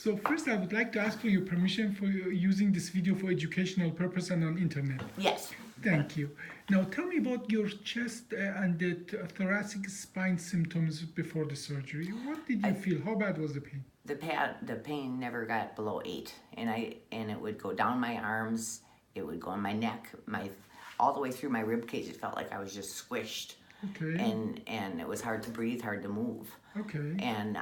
So first, I would like to ask for your permission for using this video for educational purpose and on internet. Yes. Thank you. Now tell me about your chest and the thoracic spine symptoms before the surgery. What did you feel? How bad was the pain? The pain never got below 8, and it would go down my arms, it would go on my neck, all the way through my rib cage. It felt like I was just squished. Okay. And it was hard to breathe, hard to move. Okay. And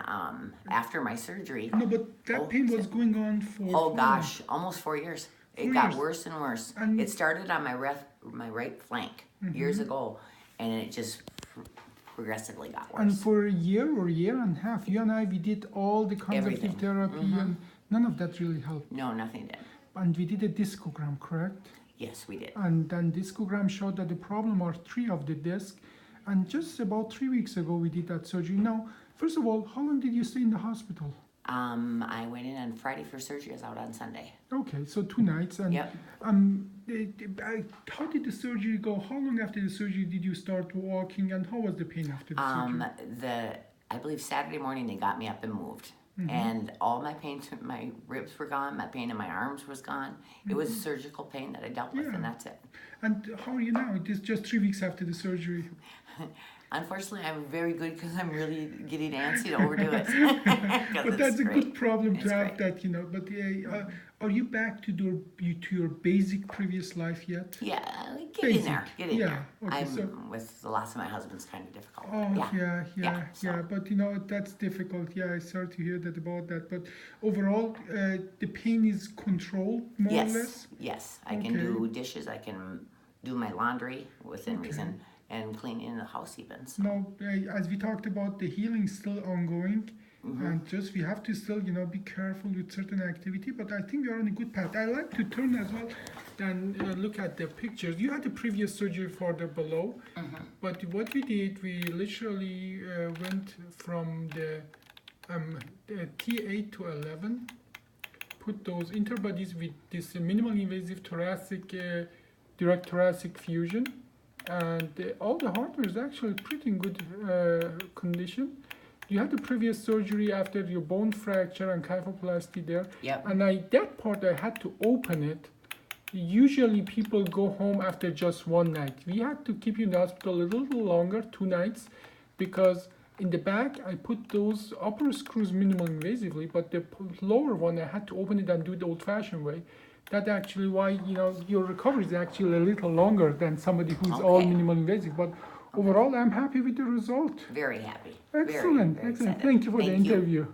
after my surgery, No, but that pain was going on for. oh gosh, almost 4 years. It 4 got years. worse and worse. And- It started on my right flank years ago, and it just progressively got worse. And for a year or year and a half, you and I, we did all the conservative Everything. therapy, and none of that really helped. No, nothing did. And we did a discogram, correct? Yes, we did. And then discogram showed that the problem are 3 of the disc. And just about 3 weeks ago, we did that surgery. Now, first of all, how long did you stay in the hospital? I went in on Friday for surgery. I was out on Sunday. Okay, so 2 nights. And Yep. how did the surgery go? How long after the surgery did you start walking? And how was the pain after the surgery? I believe Saturday morning they got me up and moved. And all my pain, my ribs were gone, my pain in my arms was gone. It was surgical pain that I dealt with, Yeah. and that's it. And how are you now? It is just 3 weeks after the surgery. Unfortunately, I'm very good because I'm really getting antsy to overdo it. But that's a good problem to It's have great. that, you know. But are you back to your basic previous life yet? Yeah, get Basic. in there, get in Yeah, there. okay, I'm so- with the loss of my husband's kind of difficult. Oh, yeah. so- But you know, that's difficult. Yeah, I started to hear that about that. But overall, the pain is controlled more or less? Yes, I can Okay. do dishes, I can do my laundry within Okay. reason, and clean in the house even. So. Now, as we talked about, the healing is still ongoing. Mm-hmm. And just we have to still, you know, be careful with certain activity. But I think we are on a good path. I like to turn as well and look at the pictures. You had the previous surgery for the below. Mm-hmm. But what we did, we literally went from the T8 to 11, put those interbodies with this minimal invasive thoracic, direct thoracic fusion, and all the hardware is actually pretty in good condition. You had the previous surgery after your bone fracture and kyphoplasty there. Yep. And that part I had to open it. Usually people go home after just 1 night. We had to keep you in the hospital a little longer, 2 nights, because in the back I put those upper screws minimal invasively, but the lower one I had to open it and do it the old-fashioned way. That's actually why, you know, your recovery is actually a little longer than somebody who's all Okay. minimal invasive. But overall, I'm happy with the result. Very happy. Excellent, Very excellent. excited. Thank you for the Thank you. interview.